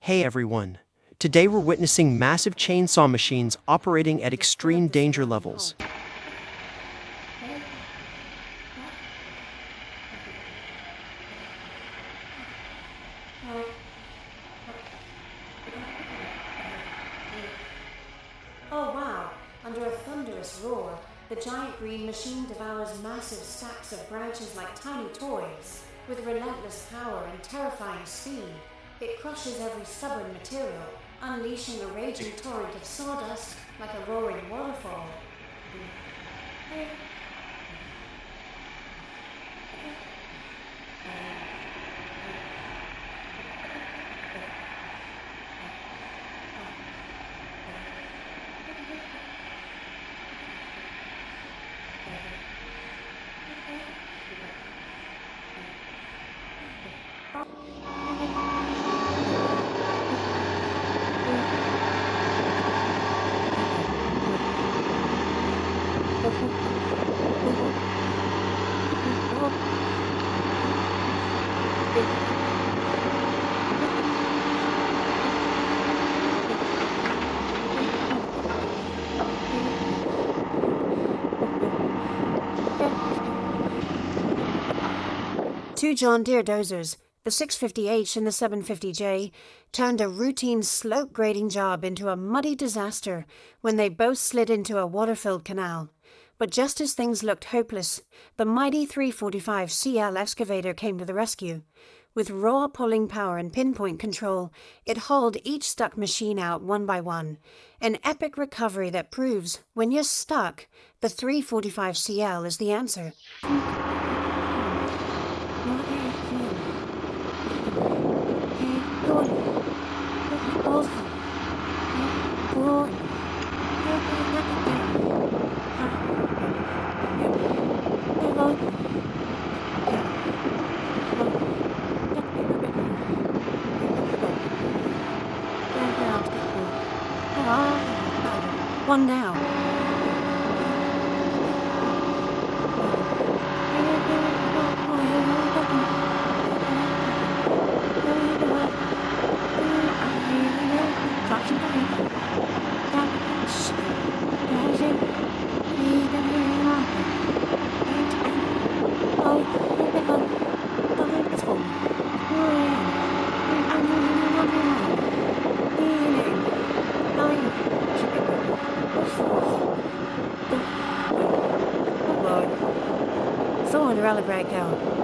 Hey everyone. Today we're witnessing massive chainsaw machines operating at extreme danger levels. Oh wow! Under a thunderous roar, the giant green machine devours massive stacks of branches like tiny toys. With relentless power and terrifying speed, it crushes every stubborn material, unleashing a raging torrent of sawdust like a roaring waterfall. Two John Deere dozers, the 650H and the 750J, turned a routine slope grading job into a muddy disaster when they both slid into a water-filled canal. But just as things looked hopeless, the mighty 345CL excavator came to the rescue. With raw pulling power and pinpoint control, it hauled each stuck machine out one by one. An epic recovery that proves, when you're stuck, the 345CL is the answer. One down. Thor and Rally Break out.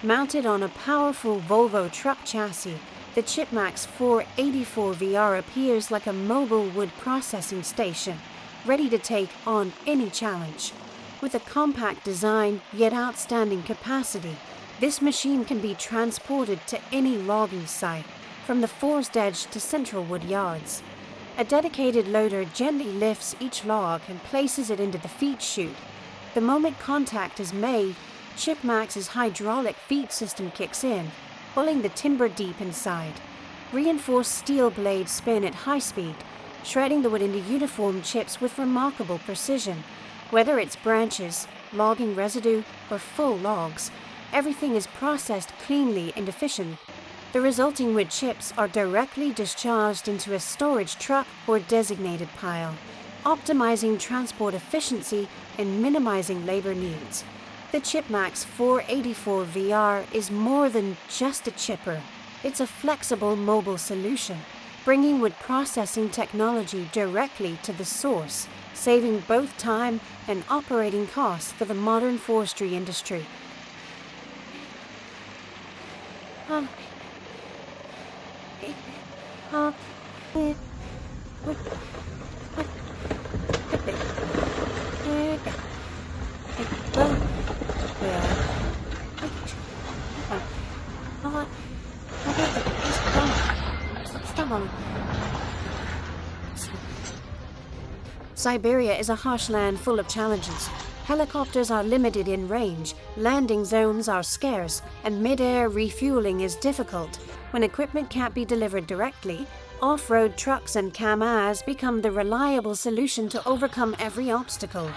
Mounted on a powerful Volvo truck chassis, the Chipmax 484VR appears like a mobile wood processing station, ready to take on any challenge. With a compact design yet outstanding capacity, this machine can be transported to any logging site, from the forest edge to central wood yards. A dedicated loader gently lifts each log and places it into the feed chute. The moment contact is made, Chipmax's hydraulic feed system kicks in, pulling the timber deep inside. Reinforced steel blades spin at high speed, shredding the wood into uniform chips with remarkable precision. Whether it's branches, logging residue, or full logs, everything is processed cleanly and efficiently. The resulting wood chips are directly discharged into a storage truck or designated pile, optimizing transport efficiency and minimizing labor needs. The Chipmax 484VR is more than just a chipper. It's a flexible mobile solution, bringing wood processing technology directly to the source, saving both time and operating costs for the modern forestry industry. Siberia is a harsh land full of challenges. Helicopters are limited in range, landing zones are scarce, and mid-air refueling is difficult. When equipment can't be delivered directly, off-road trucks and CAMAs become the reliable solution to overcome every obstacle.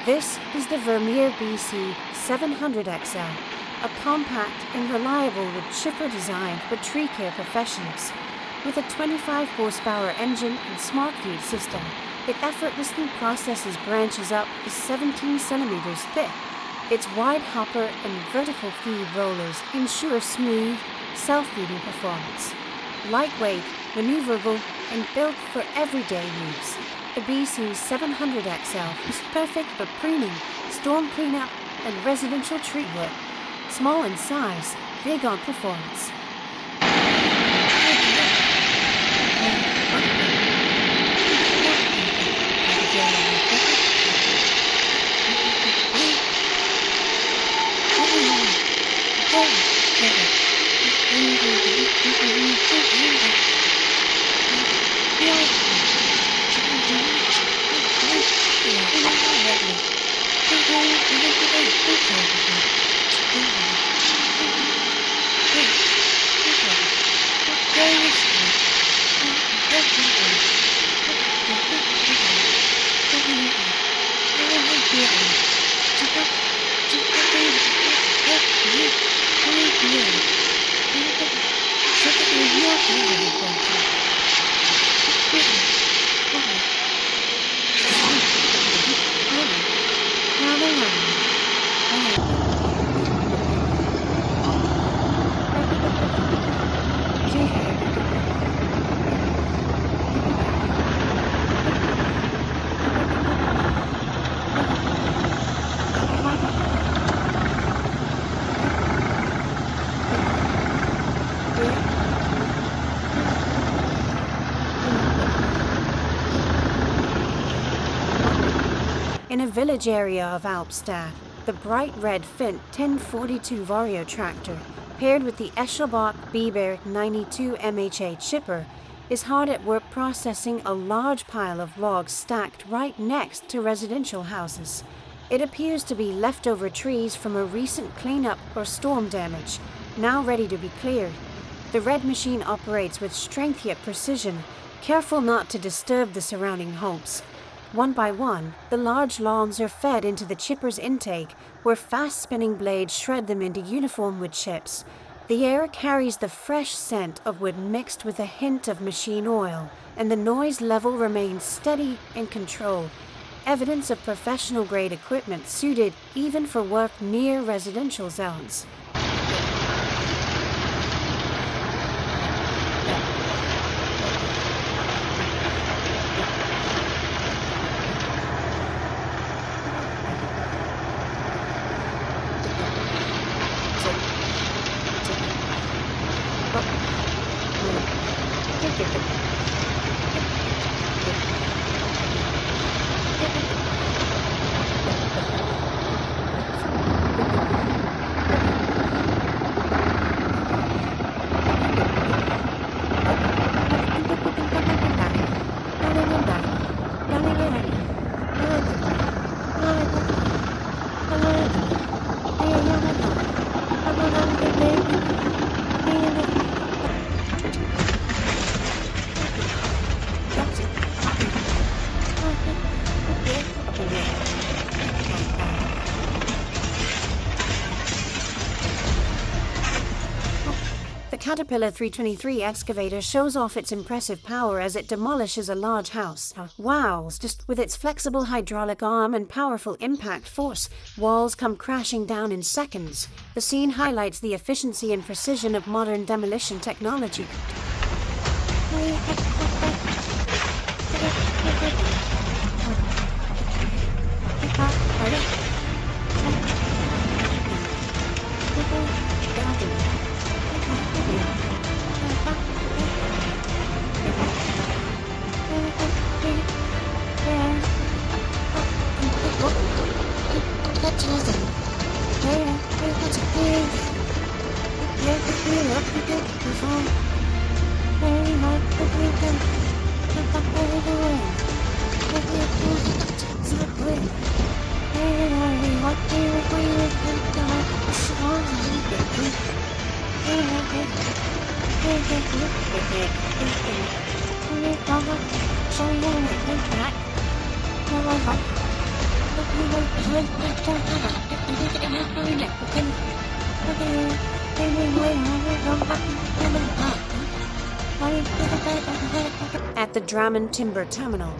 This is the Vermeer BC 700XL, a compact and reliable wood chipper designed for tree care professionals. With a 25 horsepower engine and smart feed system, it effortlessly processes branches up to 17 centimeters thick. Its wide hopper and vertical feed rollers ensure smooth, self-feeding performance. Lightweight, maneuverable, and built for everyday use, the BC 700XL is perfect for pruning, storm cleanup, and residential tree work. Small in size, big on performance. In a village area of Alpstad, the bright red Fint 1042 Vario tractor, paired with the Eschelbach Biber 92 MHA chipper, is hard at work processing a large pile of logs stacked right next to residential houses. It appears to be leftover trees from a recent cleanup or storm damage, now ready to be cleared. The red machine operates with strength yet precision, careful not to disturb the surrounding homes. One by one, the large logs are fed into the chipper's intake, where fast-spinning blades shred them into uniform wood chips. The air carries the fresh scent of wood mixed with a hint of machine oil, and the noise level remains steady and controlled, evidence of professional-grade equipment suited even for work near residential zones. Caterpillar 323 excavator shows off its impressive power as it demolishes a large house. Wow, just with its flexible hydraulic arm and powerful impact force, walls come crashing down in seconds. The scene highlights the efficiency and precision of modern demolition technology. At the Drammen Timber Terminal,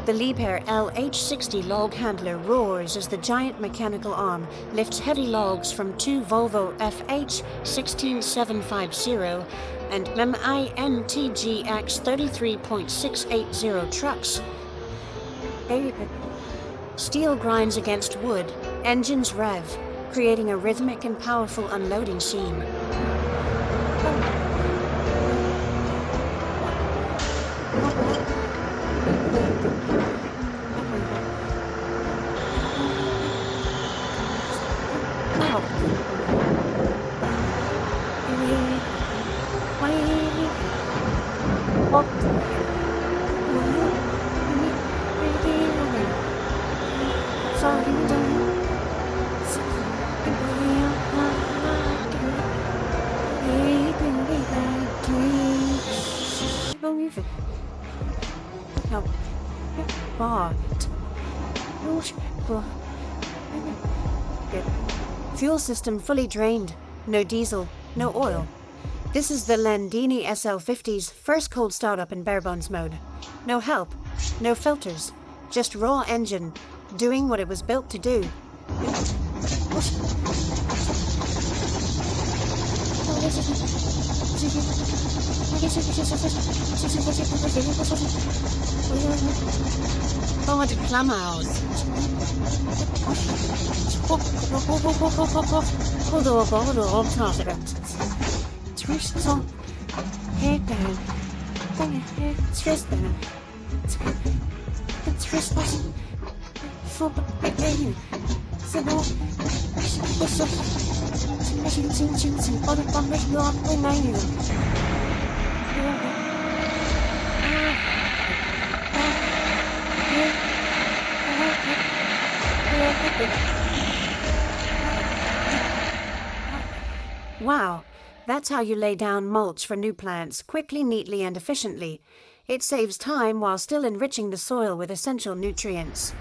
the Liebherr LH60 log handler roars as the giant mechanical arm lifts heavy logs from two Volvo FH16750 and MINTGX 33.680 trucks. Steel grinds against wood, engines rev, creating a rhythmic and powerful unloading scene. Fuel system fully drained. No diesel, no oil. This is the Landini SL50's first cold startup in barebones mode. No help, no filters, just raw engine, doing what it was built to do. God, Klammaus. Wow, that's how you lay down mulch for new plants, quickly, neatly, and efficiently. It saves time while still enriching the soil with essential nutrients.